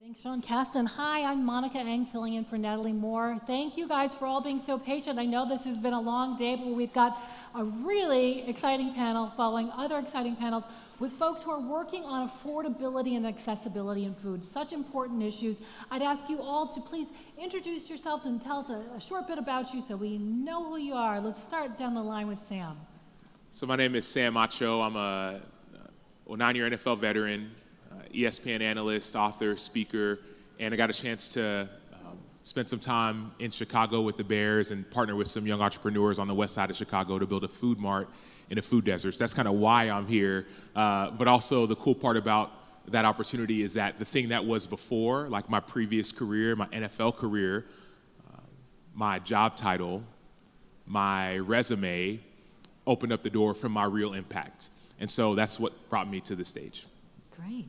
Thanks, Sean Caston. Hi, I'm Monica Eng, filling in for Natalie Moore. Thank you guys for all being so patient. I know this has been a long day, but we've got a really exciting panel following other exciting panels with folks who are working on affordability and accessibility in food, such important issues. I'd ask you all to please introduce yourselves and tell us a short bit about you so we know who you are. Let's start down the line with Sam. So my name is Sam Acho. I'm a 9-year NFL veteran, ESPN analyst, author, speaker, and I got a chance to spend some time in Chicago with the Bears and partner with some young entrepreneurs on the west side of Chicago to build a food mart in a food desert. So that's kind of why I'm here. But also the cool part about that opportunity is that the thing that was before, like my previous career, my NFL career, my job title, my resume, opened up the door for my real impact. And so that's what brought me to the stage. Great.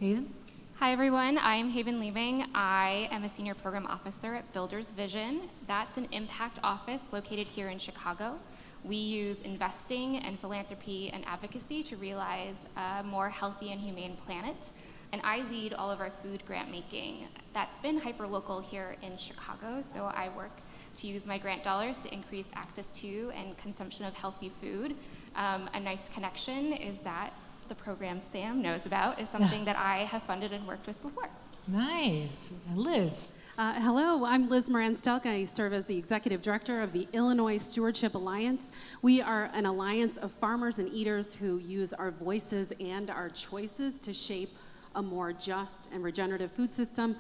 Hayden? Hi, everyone. I'm Haven Leeming. I am a senior program officer at Builders Vision. That's an impact office located here in Chicago. We use investing and philanthropy and advocacy to realize a more healthy and humane planet. And I lead all of our food grant making. That's been hyper-local here in Chicago, so I work to use my grant dollars to increase access to and consumption of healthy food. A nice connection is that the program Sam knows about is something that I have funded and worked with before. Nice. Liz? Hello, I'm Liz Moran Stelk. I serve as the executive director of the Illinois Stewardship Alliance. We are an alliance of farmers and eaters who use our voices and our choices to shape a more just and regenerative food system.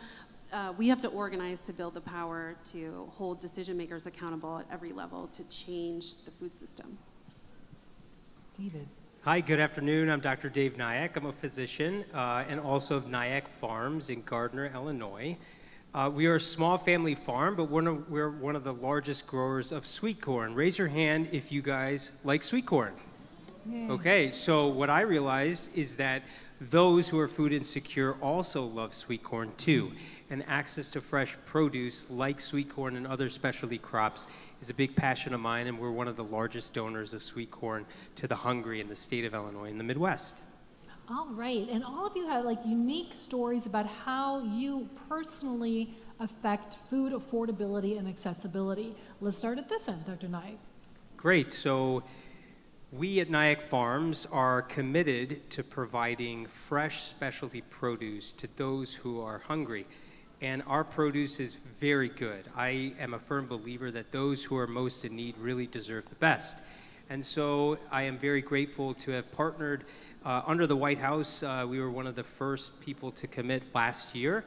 We have to organize to build the power to hold decision makers accountable at every level to change the food system. David? Hi, good afternoon. I'm Dr. Dave Nayak. I'm a physician and also of Nayak Farms in Gardner, Illinois. We are a small family farm, but we're one of the largest growers of sweet corn. Raise your hand if you guys like sweet corn. Yay. Okay, so what I realized is that those who are food insecure also love sweet corn too. And access to fresh produce like sweet corn and other specialty crops is a big passion of mine, and we're one of the largest donors of sweet corn to the hungry in the state of Illinois in the Midwest. All right, and all of you have like unique stories about how you personally affect food affordability and accessibility. Let's start at this end, Dr. Nayak. Great, so we at Nayak Farms are committed to providing fresh specialty produce to those who are hungry. And our produce is very good. I am a firm believer that those who are most in need really deserve the best. And so I am very grateful to have partnered under the White House. We were one of the first people to commit last year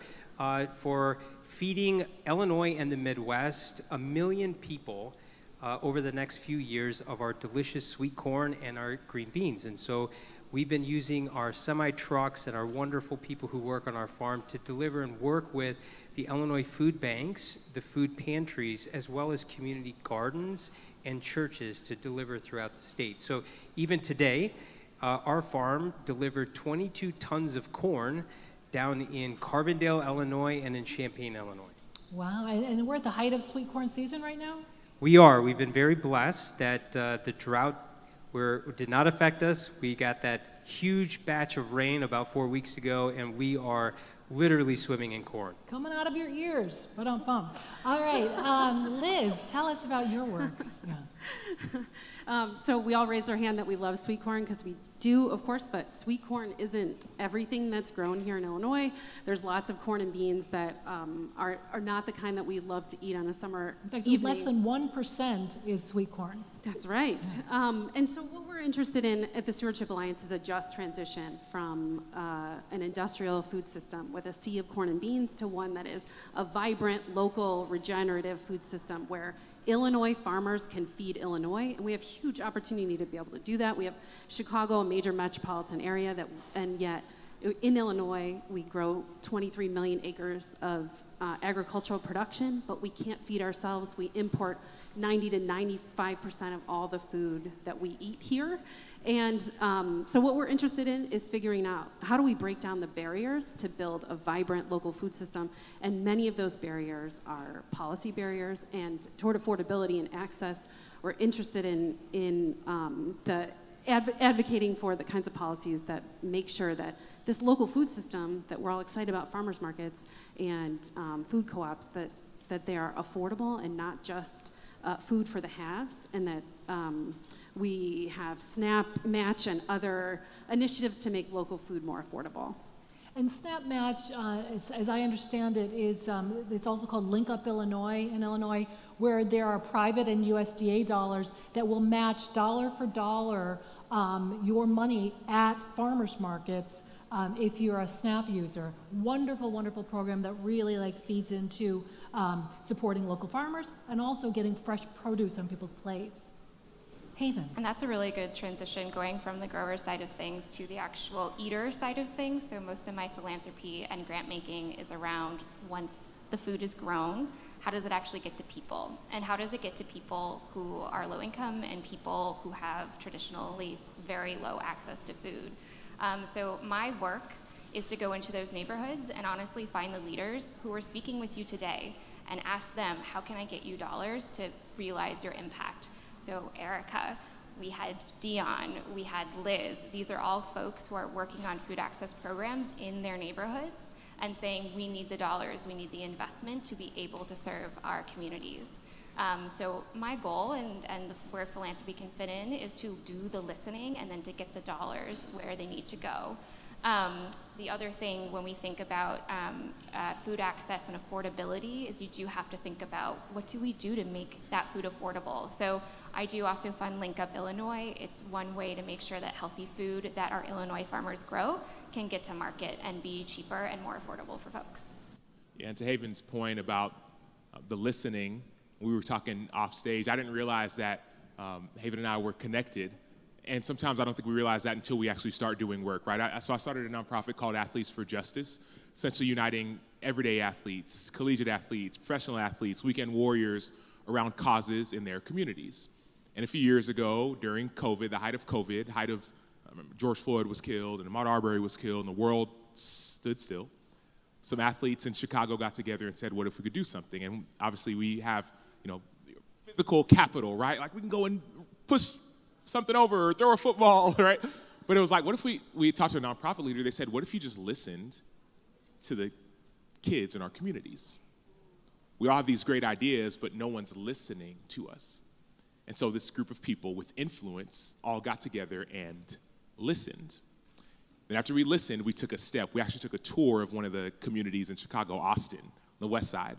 for feeding Illinois and the Midwest 1 million people over the next few years of our delicious sweet corn and our green beans. And so we've been using our semi-trucks and our wonderful people who work on our farm to deliver and work with the Illinois food banks, the food pantries, as well as community gardens and churches to deliver throughout the state. So even today, our farm delivered 22 tons of corn down in Carbondale, Illinois, and in Champaign, Illinois. Wow, and we're at the height of sweet corn season right now? We are. We've been very blessed that the drought did not affect us. We got that huge batch of rain about 4 weeks ago, and we are literally swimming in corn. Coming out of your ears. All right, Liz, tell us about your work. Yeah. So we all raised our hand that we love sweet corn because we do, of course, but sweet corn isn't everything that's grown here in Illinois. There's lots of corn and beans that are not the kind that we love to eat on a summer evening. Less than 1% is sweet corn. That's right. And so what we're interested in at the Stewardship Alliance is a just transition from an industrial food system with a sea of corn and beans to one that is a vibrant, local, regenerative food system where Illinois farmers can feed Illinois, and we have huge opportunity to be able to do that. We have Chicago, a major metropolitan area, and yet in Illinois, we grow 23 million acres of agricultural production, but we can't feed ourselves. We import 90 to 95% of all the food that we eat here. And so what we're interested in is figuring out how do we break down the barriers to build a vibrant local food system. And many of those barriers are policy barriers, and toward affordability and access, we're interested in advocating for the kinds of policies that make sure that this local food system that we're all excited about, farmers markets and food co-ops, that they are affordable and not just food for the haves, and that we have SNAP, Match, and other initiatives to make local food more affordable. And SNAP Match, as I understand it, is it's also called Link Up Illinois in Illinois, where there are private and USDA dollars that will match dollar for dollar your money at farmers markets if you're a SNAP user. Wonderful, wonderful program that really feeds into supporting local farmers and also getting fresh produce on people's plates. Haven. And that's a really good transition, going from the grower side of things to the actual eater side of things. So most of my philanthropy and grant making is around, once the food is grown, how does it actually get to people? And how does it get to people who are low income and people who have traditionally very low access to food? So my work is to go into those neighborhoods and honestly find the leaders who are speaking with you today and ask them, how can I get you dollars to realize your impact? So Erica, we had Dion, we had Liz. These are all folks who are working on food access programs in their neighborhoods and saying, we need the dollars, we need the investment to be able to serve our communities. So my goal and where philanthropy can fit in is to do the listening and then to get the dollars where they need to go. The other thing when we think about food access and affordability is you do have to think about, what do we do to make that food affordable? So I do also fund Link Up Illinois. It's one way to make sure that healthy food that our Illinois farmers grow can get to market and be cheaper and more affordable for folks. Yeah, and to Haven's point about the listening, we were talking off stage. I didn't realize that Haven and I were connected. And sometimes I don't think we realize that until we actually start doing work, right? So I started a nonprofit called Athletes for Justice, essentially uniting everyday athletes, collegiate athletes, professional athletes, weekend warriors around causes in their communities. And a few years ago, during COVID, the height of COVID, George Floyd was killed and Ahmaud Arbery was killed and the world stood still. Some athletes in Chicago got together and said, what if we could do something? And obviously we have, physical capital, right? Like we can go and push something over or throw a football, right? But it was like, what if we talked to a nonprofit leader, they said, what if you just listened to the kids in our communities? We all have these great ideas, but no one's listening to us. And so this group of people with influence all got together and listened. Then after we listened, we took a step. We actually took a tour of one of the communities in Chicago, Austin, the west side.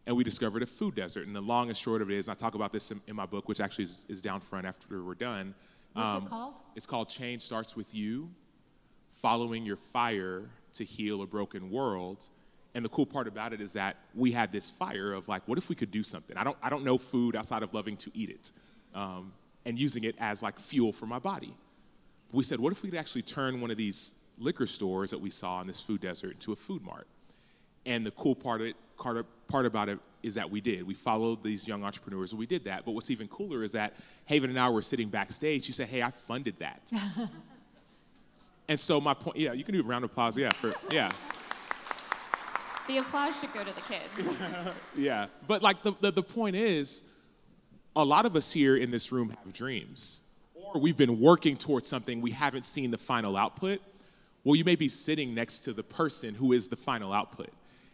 And we discovered a food desert. And the long and short of it is, and I talk about this in my book, which actually is down front after we're done. What's it called? It's called Change Starts With You, Following Your Fire to Heal a Broken World. And the cool part about it is that we had this fire of like, what if we could do something? I don't know food outside of loving to eat it and using it as like fuel for my body. We said, what if we could actually turn one of these liquor stores that we saw in this food desert into a food mart? And the cool part about it is that we did. We followed these young entrepreneurs and we did that. But what's even cooler is that Haven and I were sitting backstage. She said, hey, I funded that. And so my point, yeah, you can do a round of applause, yeah. The applause should go to the kids. Yeah, but like the point is, a lot of us here in this room have dreams, or we've been working towards something, we haven't seen the final output. Well, you may be sitting next to the person who is the final output.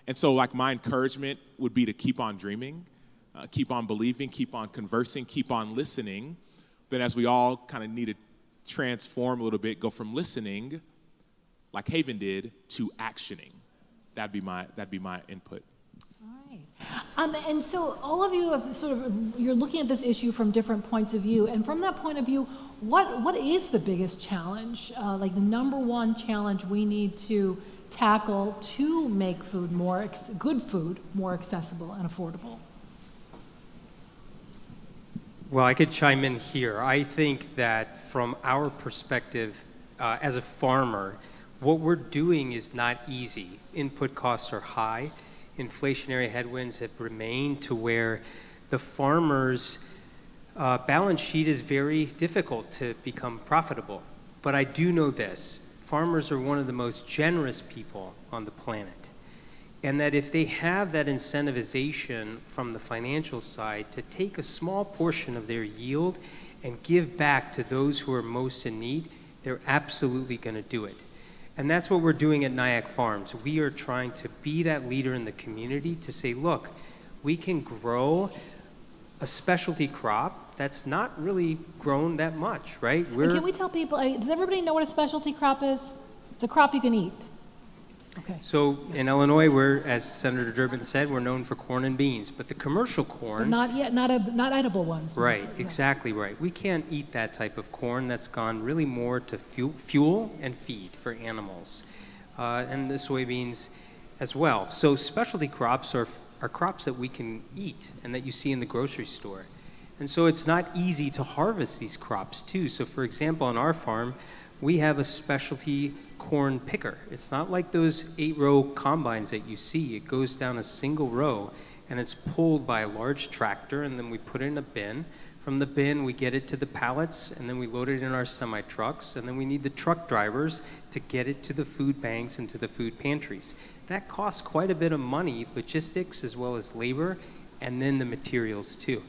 And so like my encouragement would be to keep on dreaming, keep on believing, keep on conversing, keep on listening. Then as we all kind of need to transform a little bit, go from listening, like Haven did, to actioning. That'd be my input. All right. And so all of you have you're looking at this issue from different points of view. And from that point of view, what is the biggest challenge, like the number one challenge we need to tackle to make good food more accessible and affordable? Well, I could chime in here. I think that from our perspective as a farmer, what we're doing is not easy. Input costs are high. Inflationary headwinds have remained to where the farmer's balance sheet is very difficult to become profitable. But I do know this. Farmers are one of the most generous people on the planet. And that if they have that incentivization from the financial side to take a small portion of their yield and give back to those who are most in need, they're absolutely going to do it. And that's what we're doing at Nayak Farms. We are trying to be that leader in the community to say, look, we can grow a specialty crop that's not really grown that much, right? And can we tell people, does everybody know what a specialty crop is? It's a crop you can eat. Okay. So in Illinois, we're, as Senator Durbin said, we're known for corn and beans, but the commercial corn, but not edible ones. Right, mostly, yeah. exactly right. We can't eat that type of corn. That's gone really more to fuel and feed for animals, and the soybeans as well. So specialty crops are crops that we can eat and that you see in the grocery store, and so it's not easy to harvest these crops too. So for example, on our farm, we have a specialty corn picker. It's not like those 8-row combines that you see. It goes down a single row and it's pulled by a large tractor, and then we put it in a bin. From the bin, we get it to the pallets, and then we load it in our semi-trucks, and then we need the truck drivers to get it to the food banks and to the food pantries. That costs quite a bit of money, logistics as well as labor, and then the materials too.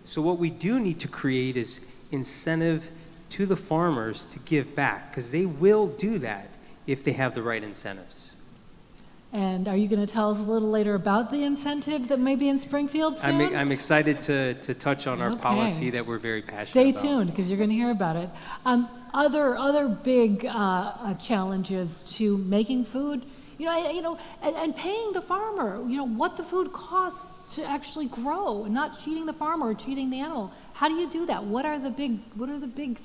So what we do need to create is incentive to the farmers to give back, because they will do that if they have the right incentives. And are you going to tell us a little later about the incentive that may be in Springfield soon? I'm excited to touch on our policy that we're very passionate about. Stay tuned, because you're going to hear about it. Other big challenges to making food, and paying the farmer, what the food costs to actually grow, and not cheating the farmer or cheating the animal. How do you do that? What are the big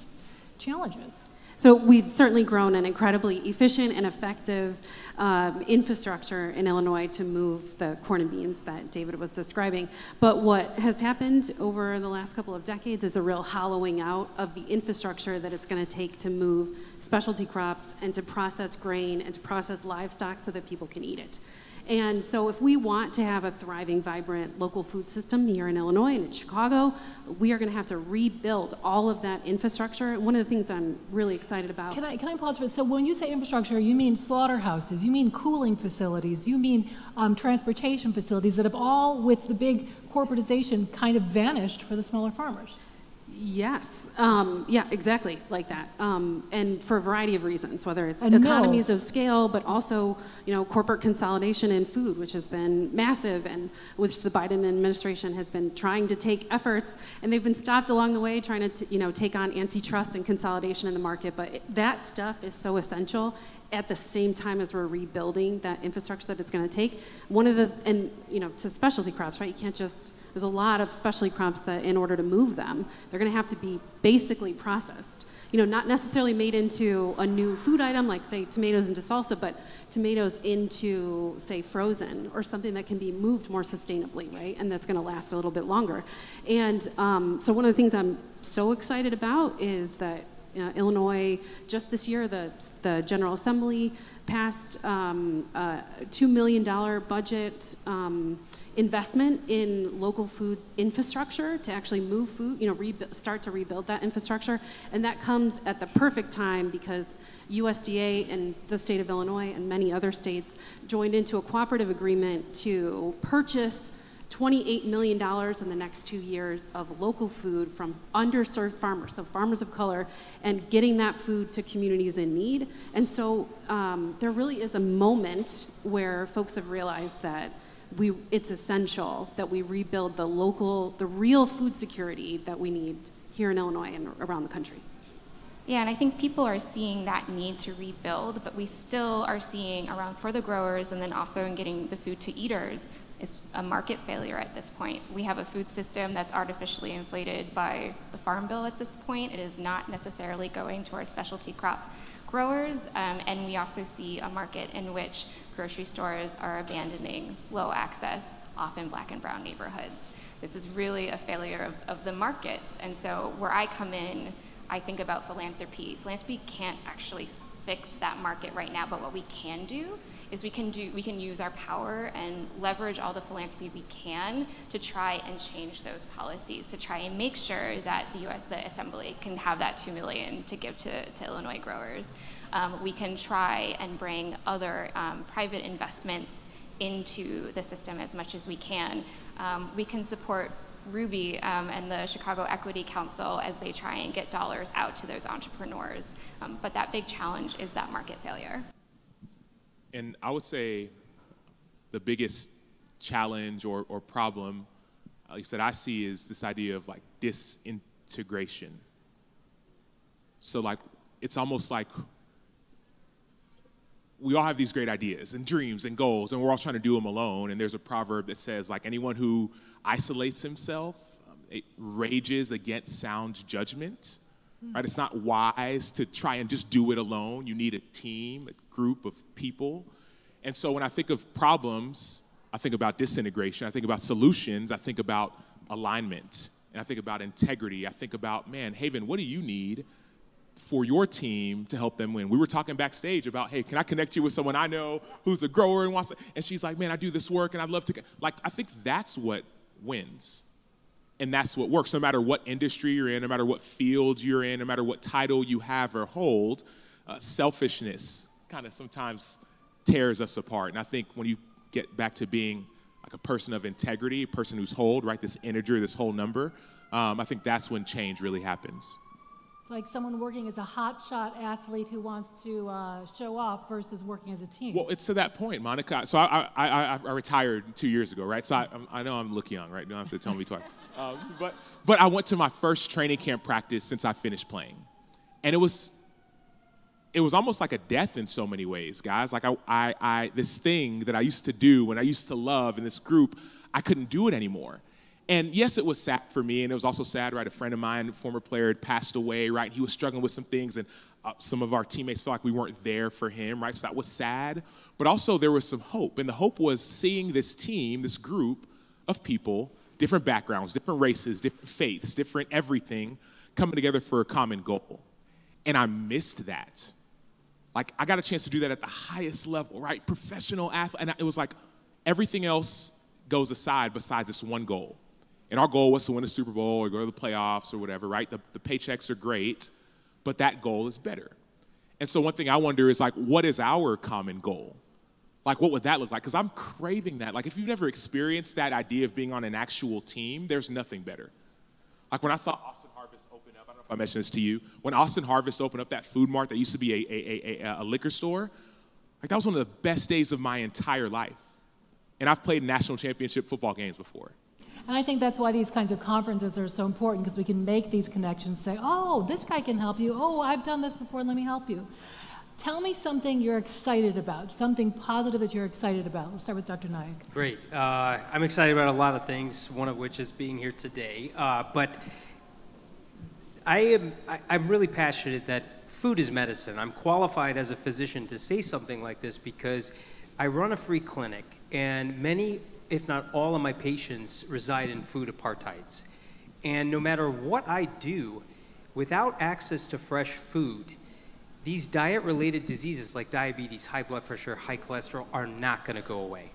challenges? So we've certainly grown an incredibly efficient and effective infrastructure in Illinois to move the corn and beans that David was describing. But what has happened over the last couple of decades is a real hollowing out of the infrastructure that it's going to take to move specialty crops and to process grain and to process livestock so that people can eat it. And so if we want to have a thriving, vibrant local food system here in Illinois and in Chicago, we are going to have to rebuild all of that infrastructure. One of the things I'm really excited about. Can I pause for it? So when you say infrastructure, you mean slaughterhouses, you mean cooling facilities, you mean transportation facilities that have all, with the big corporatization, kind of vanished for the smaller farmers. Yes, yeah, exactly like that, and for a variety of reasons, whether it's economies of scale, but also, corporate consolidation in food, which has been massive, and which the Biden administration has been trying to take efforts, and they've been stopped along the way trying to, take on antitrust and consolidation in the market, but that stuff is so essential at the same time as we're rebuilding that infrastructure that it's going to take. To specialty crops, right, you can't just, there's a lot of specialty crops that in order to move them, they're going to have to be basically processed. Not necessarily made into a new food item, like say tomatoes into salsa, but tomatoes into, say, frozen or something that can be moved more sustainably, right? And that's going to last a little bit longer. And so one of the things I'm so excited about is that Illinois, just this year, the General Assembly passed a $2 million budget investment in local food infrastructure to actually move food, start to rebuild that infrastructure. And that comes at the perfect time because USDA and the state of Illinois and many other states joined into a cooperative agreement to purchase $28 million in the next 2 years of local food from underserved farmers, so farmers of color, and getting that food to communities in need. And so there really is a moment where folks have realized that it's essential that we rebuild the real food security that we need here in Illinois and around the country. Yeah, and I think people are seeing that need to rebuild, but we still are seeing around for the growers and then also in getting the food to eaters is a market failure at this point. We have a food system that's artificially inflated by the Farm Bill at this point. It is not necessarily going to our specialty crop growers, and we also see a market in which grocery stores are abandoning low access, often black and brown neighborhoods. This is really a failure of the markets, and so where I come in, I think about philanthropy. Philanthropy can't actually fix that market right now, but what we can do is we can use our power and leverage all the philanthropy we can to try and change those policies, to try and make sure that the Assembly can have that $2 million to give to Illinois growers. We can try and bring other private investments into the system as much as we can. We can support Ruby and the Chicago Equity Council as they try and get dollars out to those entrepreneurs. But that big challenge is that market failure. And I would say the biggest challenge or problem, at least that I see, is this idea of like disintegration. So like, it's almost like we all have these great ideas and dreams and goals, and we're all trying to do them alone. And there's a proverb that says, like, anyone who isolates himself it rages against sound judgment. Right? It's not wise to try and just do it alone. You need a team, a group of people. And so when I think of problems, I think about disintegration. I think about solutions. I think about alignment. And I think about integrity. I think about, man, Haven, what do you need for your team to help them win? We were talking backstage about, hey, can I connect you with someone I know who's a grower and wants to, and she's like, man, I do this work and I'd love to, like, I think that's what wins. And that's what works. No matter what industry you're in, no matter what field you're in, no matter what title you have or hold, selfishness kind of sometimes tears us apart. And I think when you get back to being like a person of integrity, a person who's whole, right, this integer, this whole number, I think that's when change really happens. It's like someone working as a hotshot athlete who wants to show off versus working as a team. Well, it's to that point, Monica. So I retired 2 years ago, right? So I know I'm looking young, right? You don't have to tell me twice. But I went to my first training camp practice since I finished playing. And it was almost like a death in so many ways, guys. Like this thing that I used to do and I used to love in this group, I couldn't do it anymore. And yes, it was sad for me, and it was also sad, right? A friend of mine, former player, had passed away, right? He was struggling with some things, and some of our teammates felt like we weren't there for him, right? So that was sad. But also there was some hope, and the hope was seeing this team, this group of people, different backgrounds, different races, different faiths, different everything, coming together for a common goal. And I missed that. Like, I got a chance to do that at the highest level, right? Professional athlete, and it was like everything else goes aside besides this one goal. And our goal was to win a Super Bowl or go to the playoffs or whatever, right? The paychecks are great, but that goal is better. And so one thing I wonder is, like, what is our common goal? Like, what would that look like? Because I'm craving that. Like, if you've never experienced that idea of being on an actual team, there's nothing better. Like, when I saw Austin Harvest open up, I don't know if I mentioned this to you, when Austin Harvest opened up that food mart that used to be a liquor store, like, that was one of the best days of my entire life. And I've played national championship football games before. And I think that's why these kinds of conferences are so important, because we can make these connections, say, oh, this guy can help you. Oh, I've done this before, let me help you. Tell me something you're excited about, something positive that you're excited about. Let's start with Dr. Nayak. Great. I'm excited about a lot of things, one of which is being here today. But I'm really passionate that food is medicine. I'm qualified as a physician to say something like this because I run a free clinic, and many, if not all, of my patients reside in food apartheids. And no matter what I do, without access to fresh food, these diet-related diseases like diabetes, high blood pressure, high cholesterol are not going to go away.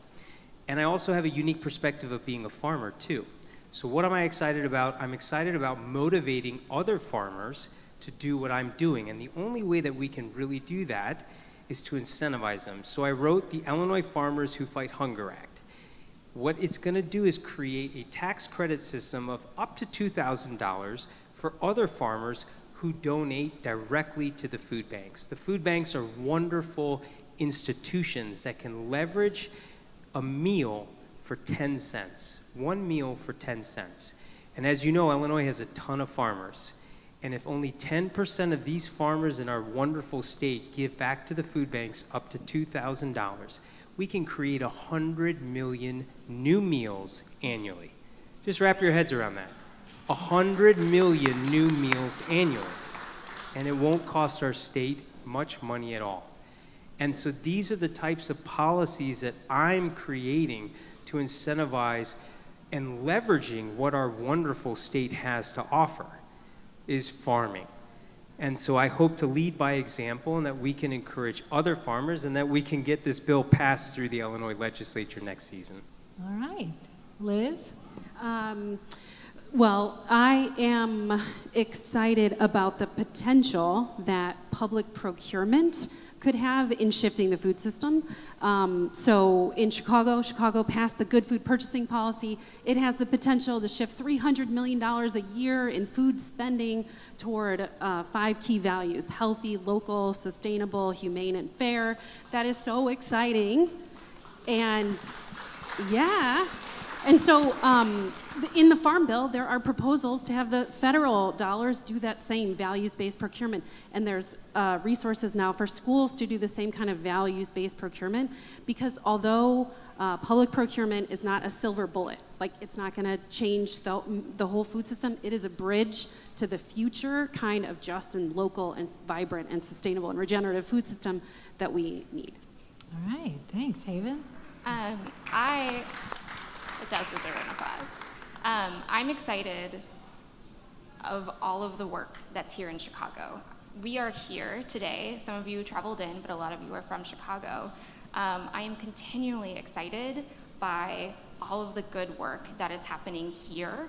And I also have a unique perspective of being a farmer, too. So what am I excited about? I'm excited about motivating other farmers to do what I'm doing. And the only way that we can really do that is to incentivize them. So I wrote the Illinois Farmers Who Fight Hunger Act. What it's going to do is create a tax credit system of up to $2,000 for other farmers who donate directly to the food banks. The food banks are wonderful institutions that can leverage a meal for 10 cents, one meal for 10 cents. And as you know, Illinois has a ton of farmers. And if only 10% of these farmers in our wonderful state give back to the food banks up to $2,000, we can create 100 million new meals annually. Just wrap your heads around that. 100 million new meals annually. And it won't cost our state much money at all. And so these are the types of policies that I'm creating to incentivize and leveraging what our wonderful state has to offer is farming. And so I hope to lead by example and that we can encourage other farmers and that we can get this bill passed through the Illinois legislature next season. All right. Liz? Well, I am excited about the potential that public procurement could have in shifting the food system. So in Chicago passed the Good Food Purchasing Policy. It has the potential to shift $300 million a year in food spending toward 5 key values: healthy, local, sustainable, humane, and fair. That is so exciting. And yeah. And so in the Farm Bill, there are proposals to have the federal dollars do that same values-based procurement. And there's resources now for schools to do the same kind of values-based procurement, because although public procurement is not a silver bullet, like it's not going to change the whole food system, it is a bridge to the future kind of just and local and vibrant and sustainable and regenerative food system that we need. All right, thanks, Haven. It does deserve an applause. I'm excited of all of the work that's here in Chicago. We are here today. Some of you traveled in, but a lot of you are from Chicago. I am continually excited by all of the good work that is happening here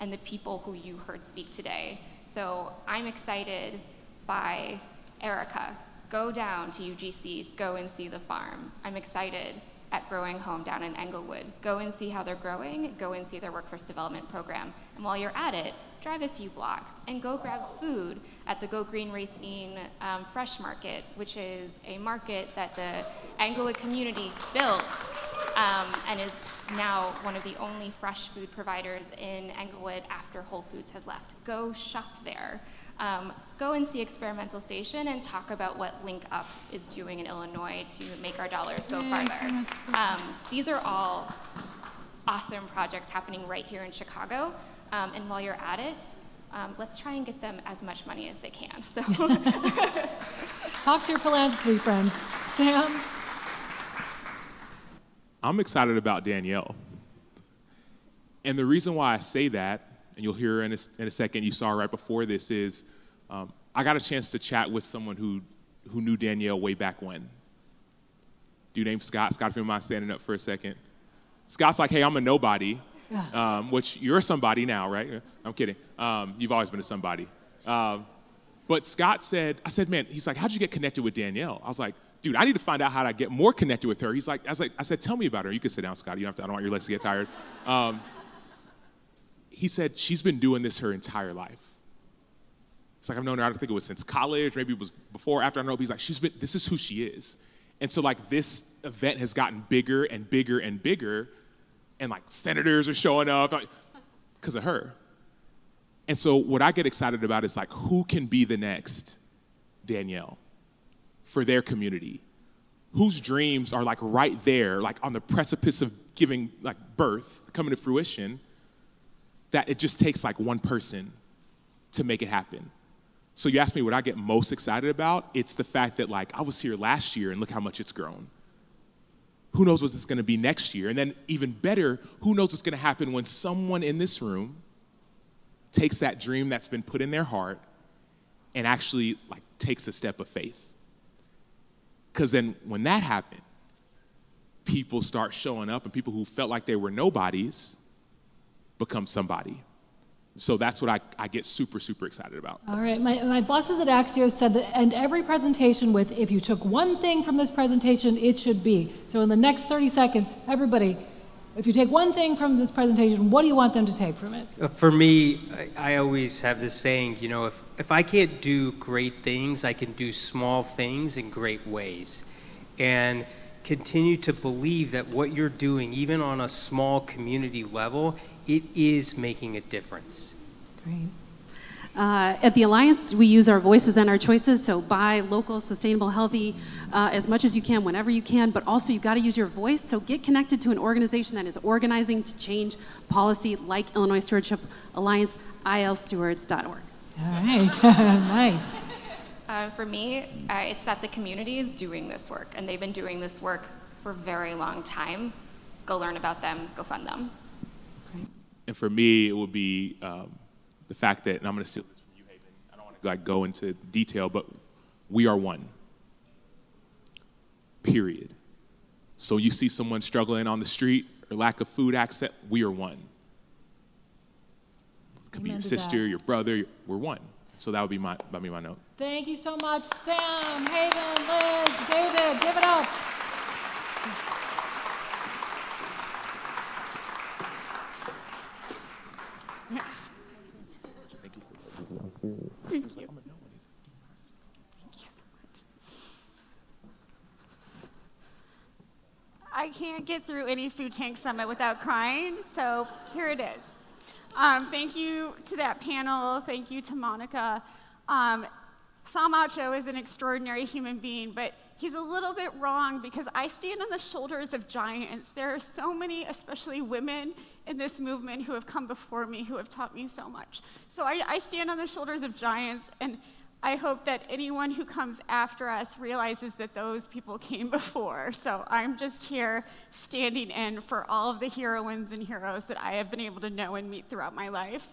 and the people who you heard speak today. So I'm excited by Erica. Go down to UGC, go and see the farm. I'm excited at Growing Home down in Englewood. Go and see how they're growing, go and see their workforce development program. And while you're at it, drive a few blocks and go grab food at the Go Green Racine Fresh Market, which is a market that the Englewood community built and is now one of the only fresh food providers in Englewood after Whole Foods had left. Go shop there. Go and see Experimental Station and talk about what Link Up is doing in Illinois to make our dollars go farther. These are all awesome projects happening right here in Chicago. And while you're at it, let's try and get them as much money as they can. So Talk to your philanthropy friends. Sam? I'm excited about Danielle. And the reason why I say that, and you'll hear in a second, you saw right before this, is I got a chance to chat with someone who knew Danielle way back when. Dude named Scott. Scott, if you don't mind standing up for a second. Scott's like, hey, I'm a nobody, which you're somebody now, right? I'm kidding. You've always been a somebody. But Scott said, I said, man, he's like, how'd you get connected with Danielle? I was like, dude, I need to find out how to get more connected with her. He's like, I said, tell me about her. You can sit down, Scott. You don't have to, I don't want your legs to get tired. He said, she's been doing this her entire life. It's like, I've known her, I don't think it was since college, maybe it was before, after, I don't know, but he's like, this is who she is. And so like this event has gotten bigger and bigger and bigger, and like senators are showing up because of her. And so what I get excited about is like, who can be the next Danielle for their community? Whose dreams are like right there, like on the precipice of giving like birth, coming to fruition, that it just takes like one person to make it happen. So you asked me what I get most excited about, it's the fact that like I was here last year and look how much it's grown. Who knows what it's gonna be next year? And then even better, who knows what's gonna happen when someone in this room takes that dream that's been put in their heart and actually like takes a step of faith. Because then when that happens, people start showing up, and people who felt like they were nobodies become somebody. So that's what I get super, super excited about. All right, my bosses at Axios said that end every presentation with, if you took one thing from this presentation, it should be. So in the next 30 seconds, everybody, if you take one thing from this presentation, what do you want them to take from it? For me, I always have this saying, you know, if I can't do great things, I can do small things in great ways. And continue to believe that what you're doing, even on a small community level, it is making a difference. Great. At the Alliance, we use our voices and our choices, so buy local, sustainable, healthy as much as you can, whenever you can, but also you've got to use your voice, so get connected to an organization that is organizing to change policy like Illinois Stewardship Alliance, ilstewards.org. All right, nice. For me, it's that the community is doing this work, and they've been doing this work for a very long time. Go learn about them, go fund them. Great. And for me, it would be the fact that, and I'm going to steal this from you, Haven. I don't want to like go into detail, but we are one. Period. So you see someone struggling on the street or lack of food access, we are one. could be Amen your to sister, that. your brother. We're one. So that would be my note. Thank you so much, Sam, Haven, Liz, David. Give it up. Thank you. I can't get through any food tank summit without crying, so here it is. Thank you to that panel. Thank you to Monica. Sam Acho is an extraordinary human being, but he's a little bit wrong because I stand on the shoulders of giants. There are so many, especially women in this movement, who have come before me, who have taught me so much. So I stand on the shoulders of giants, and I hope that anyone who comes after us realizes that those people came before. So I'm just here standing in for all of the heroines and heroes that I have been able to know and meet throughout my life.